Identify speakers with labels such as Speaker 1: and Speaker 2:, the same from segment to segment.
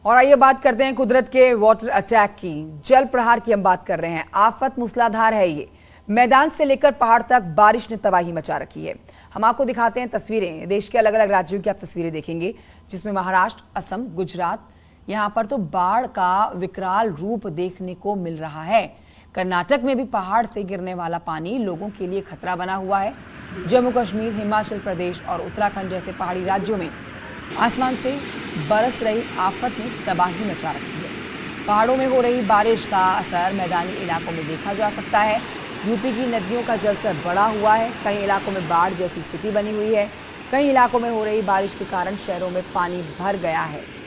Speaker 1: और आइए बात करते हैं कुदरत के वाटर अटैक की, जल प्रहार की हम बात कर रहे हैं। आफत मूसलाधार है ये। मैदान से लेकर पहाड़ तक बारिश ने तबाही मचा रखी है। हम आपको दिखाते हैं तस्वीरें। देश के अलग अलग राज्यों की आप तस्वीरें देखेंगे, जिसमें महाराष्ट्र, असम, गुजरात, यहाँ पर तो बाढ़ का विकराल रूप देखने को मिल रहा है। कर्नाटक में भी पहाड़ से गिरने वाला पानी लोगों के लिए खतरा बना हुआ है। जम्मू कश्मीर, हिमाचल प्रदेश और उत्तराखंड जैसे पहाड़ी राज्यों में आसमान से बरस रही आफत ने तबाही मचा रखी है। पहाड़ों में हो रही बारिश का असर मैदानी इलाकों में देखा जा सकता है। यूपी की नदियों का जलस्तर बढ़ा हुआ है। कई इलाकों में बाढ़ जैसी स्थिति बनी हुई है। कई इलाकों में हो रही बारिश के कारण शहरों में पानी भर गया है।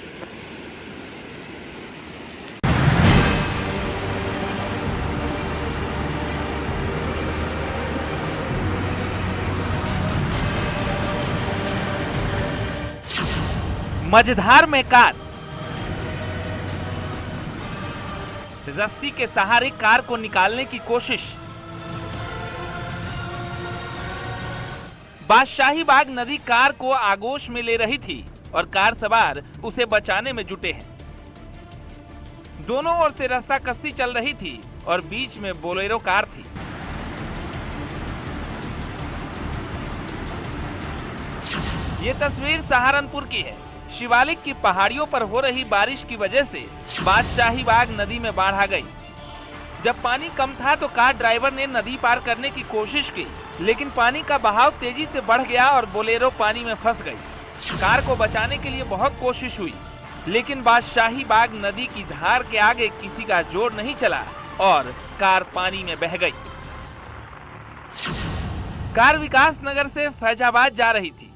Speaker 2: मझधार में कार, रस्सी के सहारे कार को निकालने की कोशिश। बादशाही बाग नदी कार को आगोश में ले रही थी और कार सवार उसे बचाने में जुटे हैं। दोनों ओर से रस्सा कस्सी चल रही थी और बीच में बोलेरो कार थी। ये तस्वीर सहारनपुर की है। शिवालिक की पहाड़ियों पर हो रही बारिश की वजह से बादशाही बाग नदी में बाढ़ आ गई। जब पानी कम था तो कार ड्राइवर ने नदी पार करने की कोशिश की, लेकिन पानी का बहाव तेजी से बढ़ गया और बोलेरो पानी में फंस गई। कार को बचाने के लिए बहुत कोशिश हुई, लेकिन बादशाही बाग नदी की धार के आगे किसी का जोर नहीं चला और कार पानी में बह गई। कार विकास नगर से फैजाबाद जा रही थी।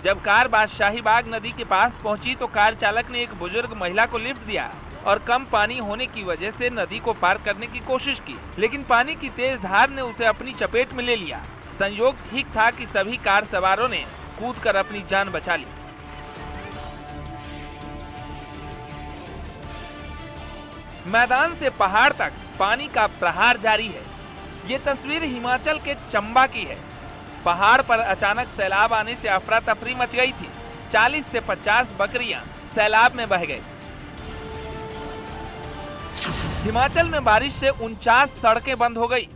Speaker 2: जब कार बादशाही बाग नदी के पास पहुंची तो कार चालक ने एक बुजुर्ग महिला को लिफ्ट दिया और कम पानी होने की वजह से नदी को पार करने की कोशिश की, लेकिन पानी की तेज धार ने उसे अपनी चपेट में ले लिया। संयोग ठीक था कि सभी कार सवारों ने कूदकर अपनी जान बचा ली। मैदान से पहाड़ तक पानी का प्रहार जारी है। ये तस्वीर हिमाचल के चंबा की है। पहाड़ पर अचानक सैलाब आने से अफरा तफरी मच गई थी। 40 से 50 बकरियां सैलाब में बह गई। हिमाचल में बारिश से 49 सड़कें बंद हो गई।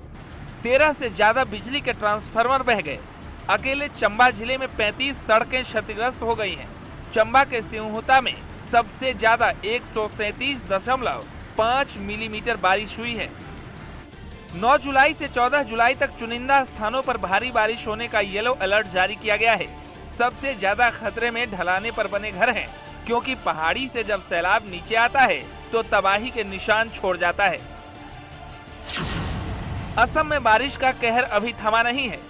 Speaker 2: 13 से ज्यादा बिजली के ट्रांसफार्मर बह गए। अकेले चंबा जिले में 35 सड़कें क्षतिग्रस्त हो गई हैं। चंबा के सिंहुता में सबसे ज्यादा 137.5 मिलीमीटर बारिश हुई है। 9 जुलाई से 14 जुलाई तक चुनिंदा स्थानों पर भारी बारिश होने का येलो अलर्ट जारी किया गया है। सबसे ज्यादा खतरे में ढलाने पर बने घर हैं, क्योंकि पहाड़ी से जब सैलाब नीचे आता है तो तबाही के निशान छोड़ जाता है। असम में बारिश का कहर अभी थमा नहीं है।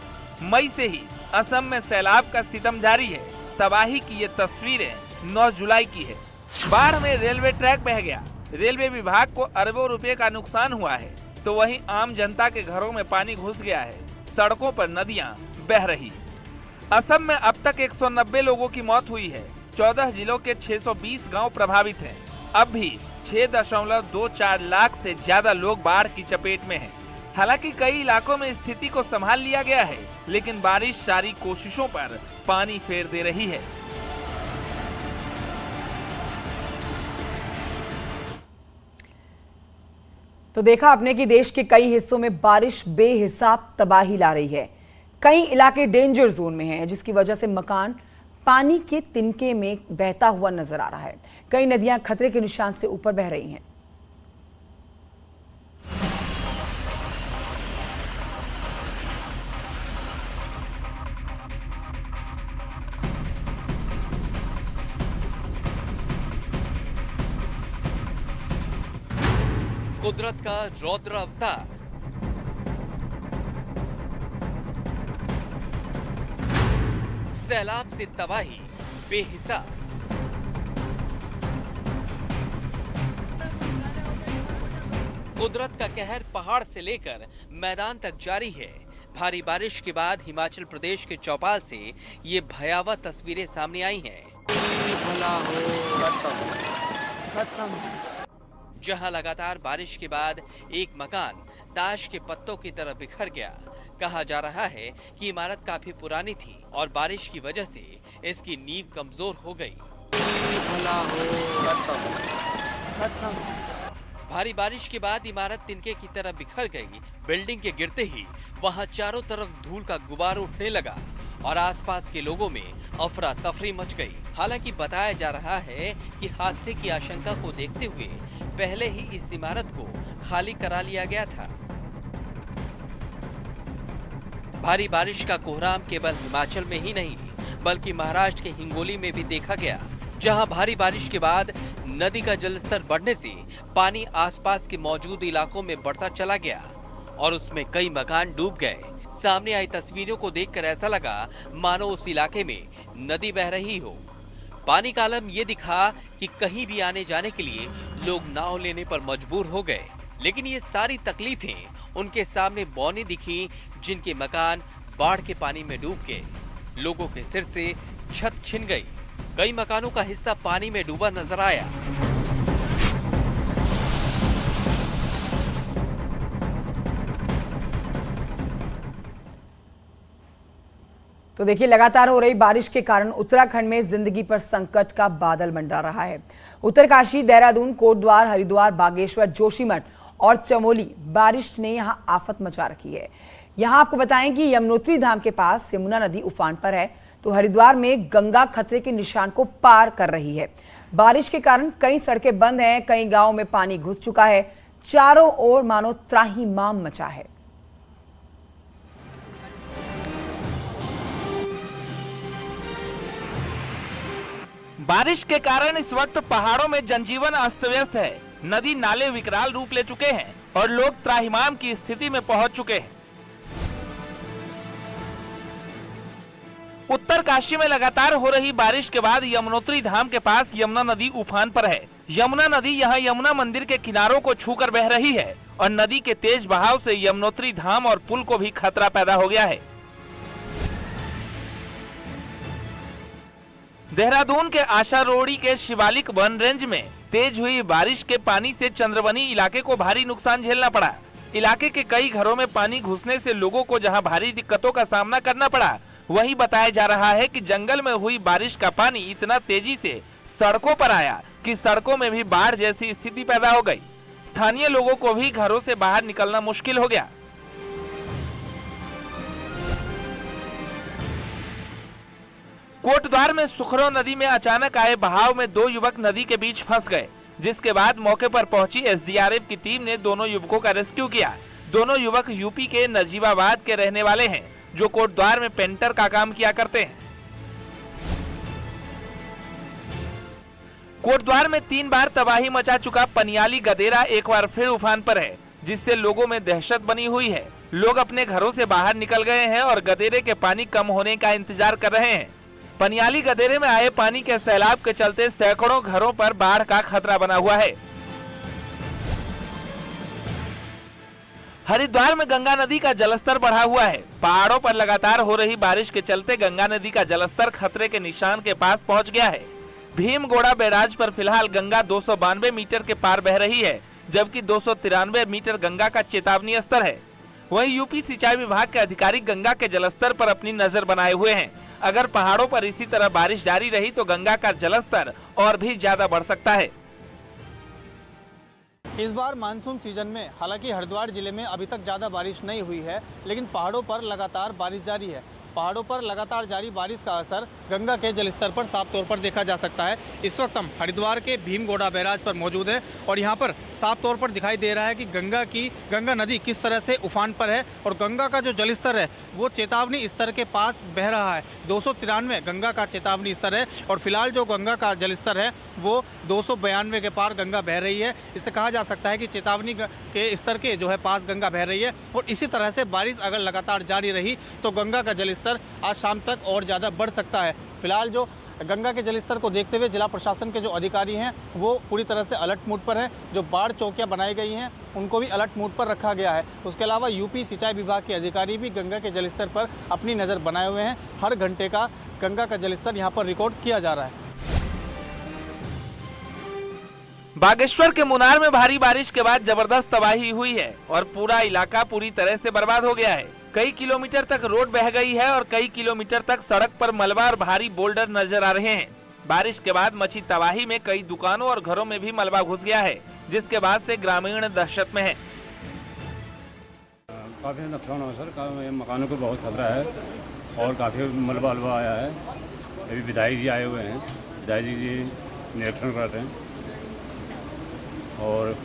Speaker 2: मई से ही असम में सैलाब का सितम जारी है। तबाही की ये तस्वीरें 9 जुलाई की है। बाढ़ में रेलवे ट्रैक बह गया। रेलवे विभाग को अरबों रुपए का नुकसान हुआ है, तो वहीं आम जनता के घरों में पानी घुस गया है। सड़कों पर नदियां बह रही। असम में अब तक 190 लोगों की मौत हुई है। 14 जिलों के 620 गांव प्रभावित हैं। अब भी 6.24 लाख से ज्यादा लोग बाढ़ की चपेट में हैं। हालांकि कई इलाकों में स्थिति को संभाल लिया गया है, लेकिन बारिश सारी कोशिशों पर पानी फेर दे रही है।
Speaker 1: तो देखा आपने कि देश के कई हिस्सों में बारिश बेहिसाब तबाही ला रही है। कई इलाके डेंजर जोन में हैं, जिसकी वजह से मकान पानी के तिनके में बहता हुआ नजर आ रहा है। कई नदियां खतरे के निशान से ऊपर बह रही हैं।
Speaker 3: कुदरत का रौद्र अवतार। सैलाब से तबाही बेहिसाब। कुदरत का कहर पहाड़ से लेकर मैदान तक जारी है। भारी बारिश के बाद हिमाचल प्रदेश के चौपाल से ये भयावह तस्वीरें सामने आई हैं। जहां लगातार बारिश के बाद एक मकान ताश के पत्तों की तरह बिखर गया। कहा जा रहा है कि इमारत काफी पुरानी थी और बारिश की वजह से इसकी नींव कमजोर हो गई। भारी बारिश के बाद इमारत तिनके की तरह बिखर गई। बिल्डिंग के गिरते ही वहां चारों तरफ धूल का गुबार उठने लगा और आसपास के लोगों में अफरा तफरी मच गई। हालांकि बताया जा रहा है कि हादसे की आशंका को देखते हुए पहले ही इस इमारत को खाली करा लिया गया था। भारी बारिश का कोहराम केवल हिमाचल में ही नहीं बल्कि महाराष्ट्र के हिंगोली में भी देखा गया, जहां भारी बारिश के बाद नदी का जलस्तर बढ़ने से पानी आसपास के मौजूद इलाकों में बढ़ता चला गया और उसमें कई मकान डूब गए। सामने आई तस्वीरों को देखकर ऐसा लगा मानो उस इलाके में नदी बह रही हो। पानी का आलम ये दिखा कि कहीं भी आने जाने के लिए लोग नाव लेने पर मजबूर हो गए। लेकिन ये सारी तकलीफें उनके सामने बौनी दिखी, जिनके मकान बाढ़ के पानी में डूब गए। लोगों के सिर से छत छिन गई। कई मकानों का हिस्सा पानी में डूबा नजर आया।
Speaker 1: तो देखिए, लगातार हो रही बारिश के कारण उत्तराखंड में जिंदगी पर संकट का बादल मंडरा रहा है। उत्तरकाशी, देहरादून, कोटद्वार, हरिद्वार, बागेश्वर, जोशीमठ और चमोली बारिश ने यहां आफत मचा रखी है। यहां आपको बताएं कि यमुनोत्री धाम के पास यमुना नदी उफान पर है, तो हरिद्वार में गंगा खतरे के निशान को पार कर रही है। बारिश के कारण कई सड़कें बंद हैं, कई गांवों में पानी घुस चुका है। चारों ओर मानो त्राहिमाम मचा है।
Speaker 2: बारिश के कारण इस वक्त पहाड़ों में जनजीवन अस्त व्यस्त है। नदी नाले विकराल रूप ले चुके हैं और लोग त्राहिमाम की स्थिति में पहुंच चुके हैं। उत्तरकाशी में लगातार हो रही बारिश के बाद यमुनोत्री धाम के पास यमुना नदी उफान पर है। यमुना नदी यहां यमुना मंदिर के किनारों को छूकर बह रही है और नदी के तेज बहाव से यमुनोत्री धाम और पुल को भी खतरा पैदा हो गया है। देहरादून के आशारोड़ी के शिवालिक वन रेंज में तेज हुई बारिश के पानी से चंद्रबनी इलाके को भारी नुकसान झेलना पड़ा। इलाके के कई घरों में पानी घुसने से लोगों को जहां भारी दिक्कतों का सामना करना पड़ा, वहीं बताया जा रहा है कि जंगल में हुई बारिश का पानी इतना तेजी से सड़कों पर आया कि सड़कों में भी बाढ़ जैसी स्थिति पैदा हो गई। स्थानीय लोगों को भी घरों से बाहर निकलना मुश्किल हो गया। कोटद्वार में सुखरो नदी में अचानक आए बहाव में 2 युवक नदी के बीच फंस गए, जिसके बाद मौके पर पहुंची एसडीआरएफ की टीम ने दोनों युवकों का रेस्क्यू किया। दोनों युवक यूपी के नजीबाबाद के रहने वाले हैं, जो कोटद्वार में पेंटर का काम किया करते हैं। कोटद्वार में 3 बार तबाही मचा चुका पनियाली गदेरा एक बार फिर उफान पर है, जिससे लोगों में दहशत बनी हुई है। लोग अपने घरों से बाहर निकल गए हैं और गदेरे के पानी कम होने का इंतजार कर रहे हैं। पनियाली गदेरे में आए पानी के सैलाब के चलते सैकड़ों घरों पर बाढ़ का खतरा बना हुआ है। हरिद्वार में गंगा नदी का जलस्तर बढ़ा हुआ है। पहाड़ों पर लगातार हो रही बारिश के चलते गंगा नदी का जलस्तर खतरे के निशान के पास पहुंच गया है। भीमगोड़ा बैराज पर फिलहाल गंगा 292 मीटर के पार बह रही है, जबकि 293 मीटर गंगा का चेतावनी स्तर है। वहीं यूपी सिंचाई विभाग के अधिकारी गंगा के जलस्तर पर अपनी नजर बनाए हुए हैं। अगर पहाड़ों पर इसी तरह बारिश जारी रही तो गंगा का जलस्तर और भी ज्यादा बढ़ सकता है।
Speaker 4: इस बार मानसून सीजन में हालांकि हरिद्वार जिले में अभी तक ज़्यादा बारिश नहीं हुई है, लेकिन पहाड़ों पर लगातार बारिश जारी है। पहाड़ों पर लगातार जारी बारिश का असर गंगा के जलस्तर पर साफ तौर पर देखा जा सकता है। इस वक्त हम हरिद्वार के भीमगोड़ा बैराज पर मौजूद है और यहाँ पर साफ तौर पर दिखाई दे रहा है कि गंगा नदी किस तरह से उफान पर है और गंगा का जो जलस्तर है वो चेतावनी स्तर के पास बह रहा है। 293 गंगा का चेतावनी स्तर है और फिलहाल जो गंगा का जलस्तर है वो 292 के पार गंगा बह रही है। इससे कहा जा सकता है कि चेतावनी के स्तर के जो है पास गंगा बह रही है और इसी तरह से बारिश अगर लगातार जारी रही तो गंगा का जलस्तर आज शाम तक और ज़्यादा बढ़ सकता है। फिलहाल जो गंगा के जलस्तर को देखते हुए जिला प्रशासन के जो अधिकारी हैं वो पूरी तरह से अलर्ट मोड पर हैं। जो बाढ़ चौकियां बनाई गई हैं उनको भी अलर्ट मोड पर रखा गया है। उसके अलावा यूपी सिंचाई विभाग के अधिकारी भी गंगा के जलस्तर पर अपनी नज़र बनाए हुए हैं। हर घंटे का गंगा का जलस्तर यहाँ पर रिकॉर्ड किया जा रहा है।
Speaker 2: बागेश्वर के मुनार में भारी बारिश के बाद जबरदस्त तबाही हुई है और पूरा इलाका पूरी तरह से बर्बाद हो गया है। कई किलोमीटर तक रोड बह गई है और कई किलोमीटर तक सड़क पर मलबा और भारी बोल्डर नजर आ रहे हैं। बारिश के बाद मची तबाही में कई दुकानों और घरों में भी मलबा घुस गया है, जिसके बाद से ग्रामीण दहशत में है।
Speaker 5: काफ़ी नुकसान हुआ सर, मकानों को बहुत खतरा है और काफ़ी मलबा आया है। अभी विधायक जी आए हुए हैं, विधायक जी निरीक्षण करते हैं और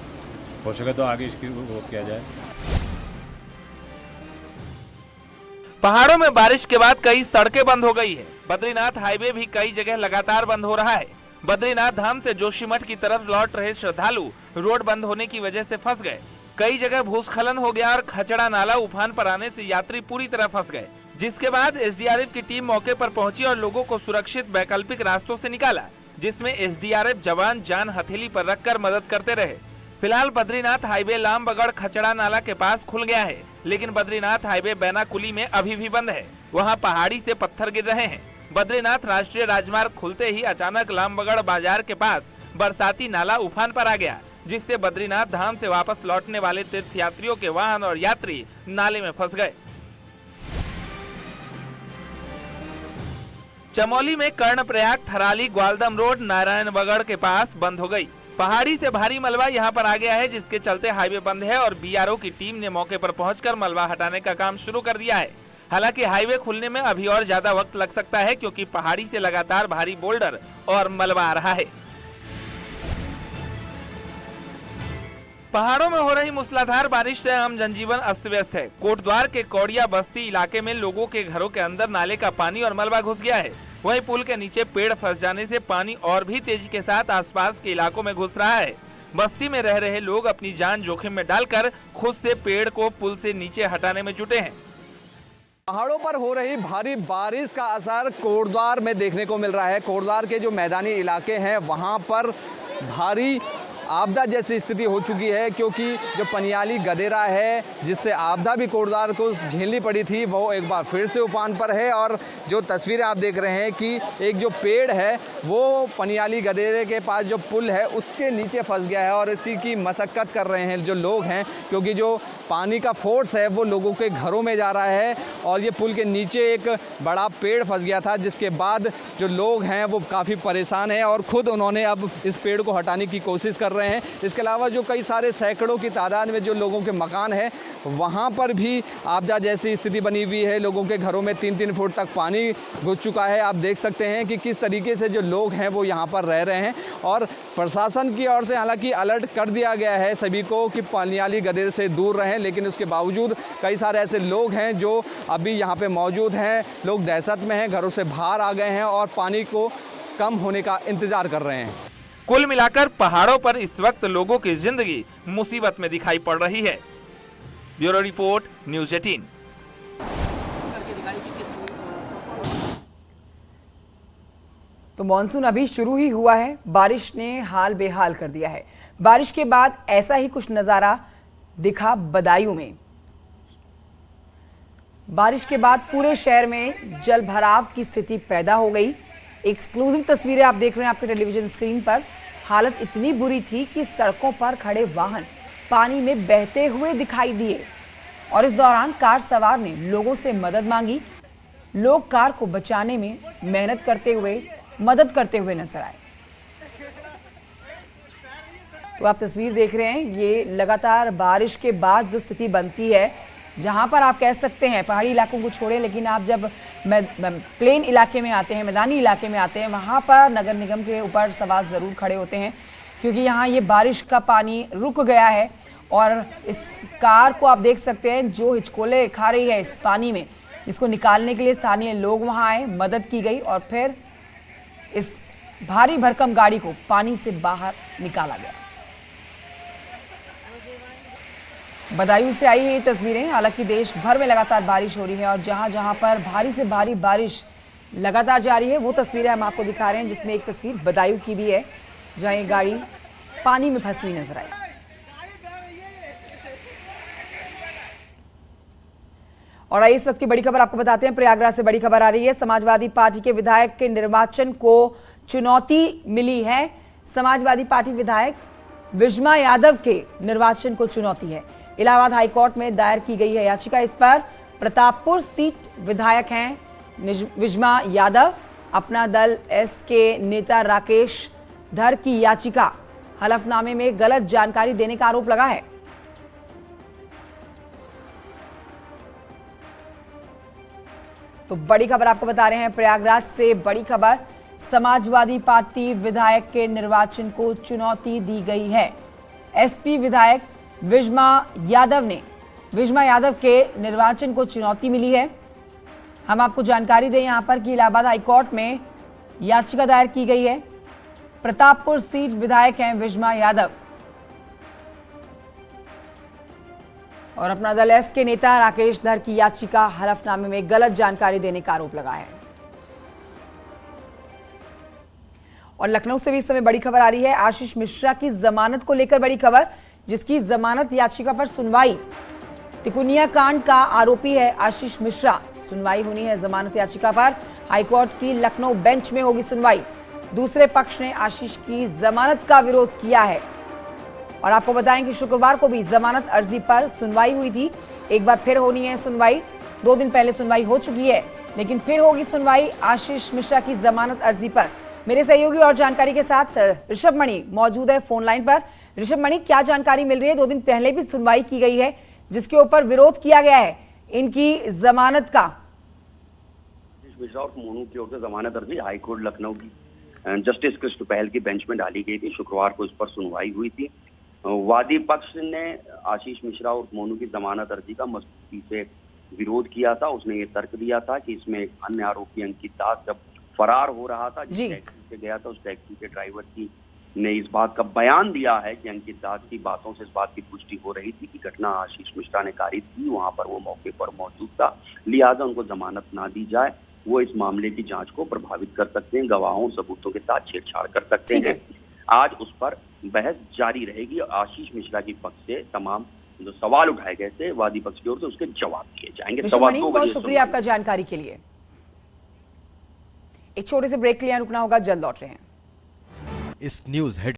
Speaker 5: हो सके तो आगे इसकी वो किया जाए।
Speaker 2: पहाड़ों में बारिश के बाद कई सड़कें बंद हो गई है। बद्रीनाथ हाईवे भी कई जगह लगातार बंद हो रहा है। बद्रीनाथ धाम से जोशीमठ की तरफ लौट रहे श्रद्धालु रोड बंद होने की वजह से फंस गए। कई जगह भूस्खलन हो गया और खचड़ा नाला उफान पर आने से यात्री पूरी तरह फंस गए, जिसके बाद एसडीआरएफ की टीम मौके पर पहुंची और लोगों को सुरक्षित वैकल्पिक रास्तों से निकाला, जिसमें एसडीआरएफ जवान जान हथेली पर रखकर मदद करते रहे। फिलहाल बद्रीनाथ हाईवे लामबगड़ खचड़ा नाला के पास खुल गया है, लेकिन बद्रीनाथ हाईवे बैनाकुली में अभी भी बंद है। वहां पहाड़ी से पत्थर गिर रहे हैं। बद्रीनाथ राष्ट्रीय राजमार्ग खुलते ही अचानक लामबगड़ बाजार के पास बरसाती नाला उफान पर आ गया, जिससे बद्रीनाथ धाम से वापस लौटने वाले तीर्थयात्रियों के वाहन और यात्री नाले में फंस गए। चमोली में कर्णप्रयाग थराली ग्वालदम रोड नारायणबगड़ के पास बंद हो गई। पहाड़ी से भारी मलबा यहां पर आ गया है, जिसके चलते हाईवे बंद है और बीआरओ की टीम ने मौके पर पहुंचकर मलबा हटाने का काम शुरू कर दिया है। हालांकि हाईवे खुलने में अभी और ज्यादा वक्त लग सकता है, क्योंकि पहाड़ी से लगातार भारी बोल्डर और मलबा आ रहा है। पहाड़ों में हो रही मूसलाधार बारिश से आम जनजीवन अस्त व्यस्त है। कोटद्वार के कौड़िया बस्ती इलाके में लोगों के घरों के अंदर नाले का पानी और मलबा घुस गया है। वहीं पुल के नीचे पेड़ फंस जाने से पानी और भी तेजी के साथ आसपास के इलाकों में घुस रहा है। बस्ती में रह रहे लोग अपनी जान जोखिम में डालकर खुद से पेड़ को पुल से नीचे हटाने में जुटे हैं।
Speaker 6: पहाड़ों पर हो रही भारी बारिश का असर कोटद्वार में देखने को मिल रहा है। कोटद्वार के जो मैदानी इलाके हैं वहां पर भारी आपदा जैसी स्थिति हो चुकी है, क्योंकि जो पनियाली गदेरा है जिससे आपदा भी कोटद्वार को झेलनी पड़ी थी, वो एक बार फिर से उफान पर है। और जो तस्वीरें आप देख रहे हैं कि एक जो पेड़ है वो पनियाली गदेरे के पास जो पुल है उसके नीचे फंस गया है और इसी की मशक्कत कर रहे हैं जो लोग हैं, क्योंकि जो पानी का फोर्स है वो लोगों के घरों में जा रहा है। और ये पुल के नीचे एक बड़ा पेड़ फंस गया था, जिसके बाद जो लोग हैं वो काफ़ी परेशान हैं और ख़ुद उन्होंने अब इस पेड़ को हटाने की कोशिश कर रहे हैं। इसके अलावा जो कई सारे सैकड़ों की तादाद में जो लोगों के मकान हैं वहाँ पर भी आपदा जैसी स्थिति बनी हुई है। लोगों के घरों में 3-3 फुट तक पानी घुस चुका है। आप देख सकते हैं कि किस तरीके से जो लोग हैं वो यहाँ पर रह रहे हैं। और प्रशासन की ओर से हालांकि अलर्ट कर दिया गया है सभी को कि पनियाली गदेरे से दूर रहें, लेकिन उसके बावजूद कई सारे ऐसे लोग हैं जो अभी यहाँ पे मौजूद हैं। लोग दहशत में हैं, घरों से बाहर आ गए हैं और पानी को कम होने का इंतजार कर रहे हैं।
Speaker 2: कुल मिलाकर पहाड़ों पर इस वक्त लोगों की जिंदगी मुसीबत में दिखाई पड़ रही है। Bureau report, news 18।
Speaker 1: तो मॉनसून अभी शुरू ही हुआ है, बारिश ने हाल बेहाल कर दिया है। बारिश के बाद ऐसा ही कुछ नजारा दिखा बदायूं में। बारिश के बाद पूरे शहर में जल भराव की स्थिति पैदा हो गई। एक्सक्लूसिव तस्वीरें आप देख रहे हैं आपके टेलीविजन स्क्रीन पर। हालत इतनी बुरी थी कि सड़कों पर खड़े वाहन पानी में बहते हुए दिखाई दिए और इस दौरान कार सवार ने लोगों से मदद मांगी। लोग कार को बचाने में मदद करते हुए नजर आए। तो आप तस्वीर देख रहे हैं, ये लगातार बारिश के बाद जो स्थिति बनती है, जहां पर आप कह सकते हैं पहाड़ी इलाकों को छोड़े, लेकिन आप जब प्लेन इलाके में आते हैं, मैदानी इलाके में आते हैं, वहां पर नगर निगम के ऊपर सवाल ज़रूर खड़े होते हैं, क्योंकि यहाँ ये बारिश का पानी रुक गया है। और इस कार को आप देख सकते हैं जो हिचकोले खा रही है इस पानी में, जिसको निकालने के लिए स्थानीय लोग वहाँ आए, मदद की गई और फिर इस भारी भरकम गाड़ी को पानी से बाहर निकाला गया। बदायूं से आई है ये तस्वीरें। हालांकि देश भर में लगातार बारिश हो रही है और जहां जहां पर भारी से भारी बारिश लगातार जारी है वो तस्वीरें हम आपको दिखा रहे हैं, जिसमें एक तस्वीर बदायूं की भी है जहां ये गाड़ी पानी में फंसी हुई नजर आई। और आइए इस वक्त की बड़ी खबर आपको बताते हैं। प्रयागराज से बड़ी खबर आ रही है। समाजवादी पार्टी के विधायक के निर्वाचन को चुनौती मिली है। समाजवादी पार्टी विधायक विजमा यादव के निर्वाचन को चुनौती है। इलाहाबाद हाईकोर्ट में दायर की गई है याचिका। इस पर प्रतापपुर सीट विधायक हैं विजमा यादव अपना दल एस के नेता राकेश धर की याचिका, हलफनामे में गलत जानकारी देने का आरोप लगा है। तो बड़ी खबर आपको बता रहे हैं प्रयागराज से। बड़ी खबर, समाजवादी पार्टी विधायक के निर्वाचन को चुनौती दी गई है। एसपी विधायक विजमा यादव के निर्वाचन को चुनौती मिली है। हम आपको जानकारी दें यहां पर कि इलाहाबाद हाईकोर्ट में याचिका दायर की गई है। प्रतापपुर सीट विधायक हैं विजमा यादव और अपना दल एस के नेता राकेश धर की याचिका, हलफनामे में गलत जानकारी देने का आरोप लगा है। और लखनऊ से भी इस समय बड़ी खबर आ रही है। आशीष मिश्रा की जमानत को लेकर बड़ी खबर, जिसकी जमानत याचिका पर सुनवाई। तिकुनिया कांड का आरोपी है आशीष मिश्रा। सुनवाई होनी है जमानत याचिका पर। हाईकोर्ट की लखनऊ बेंच में होगी सुनवाई। दूसरे पक्ष ने आशीष की जमानत का विरोध किया है। और आपको बताएं कि शुक्रवार को भी जमानत अर्जी पर सुनवाई हुई थी। एक बार फिर होनी है सुनवाई। 2 दिन पहले सुनवाई हो चुकी है, लेकिन फिर होगी सुनवाई आशीष मिश्रा की जमानत अर्जी पर। मेरे सहयोगी और जानकारी के साथ ऋषभ मणि मौजूद है फोन लाइन पर। ऋषभ मणि, क्या जानकारी मिल रही है? 2 दिन पहले भी सुनवाई की गई है जिसके ऊपर विरोध किया गया है इनकी जमानत का।
Speaker 7: मिश्रा और मोनू की ओर से जमानत अर्जी हाईकोर्ट लखनऊ की जस्टिस कृष्ण पहल की बेंच में डाली गई थी। शुक्रवार को इस पर सुनवाई हुई थी। वादी पक्ष ने आशीष मिश्रा और मोनू की जमानत अर्जी का मजबूती से विरोध किया था। उसने ये तर्क दिया था कि इसमें एक अन्य आरोपी अंकित दास जब फरार हो रहा था, जिस टैक्सी से गया था, उस टैक्सी के ड्राइवर की ने इस बात का बयान दिया है कि अंकित दास की बातों से इस बात की पुष्टि हो रही थी कि घटना आशीष मिश्रा ने कारित की, वहां पर वो मौके पर मौजूद था, लिहाजा उनको जमानत ना दी जाए। वो इस मामले की जांच को प्रभावित कर सकते हैं, गवाहों सबूतों के साथ छेड़छाड़ कर सकते हैं। आज उस पर बहस जारी रहेगी। आशीष मिश्रा की पक्ष से तमाम जो सवाल उठाए गए थे वादी पक्ष की ओर से, उसके जवाब दिए जाएंगे।
Speaker 1: बहुत शुक्रिया आपका जानकारी के लिए। एक छोटे से ब्रेक के लिए रुकना होगा, जल्द लौट रहे हैं।
Speaker 8: इस न्यूज हेड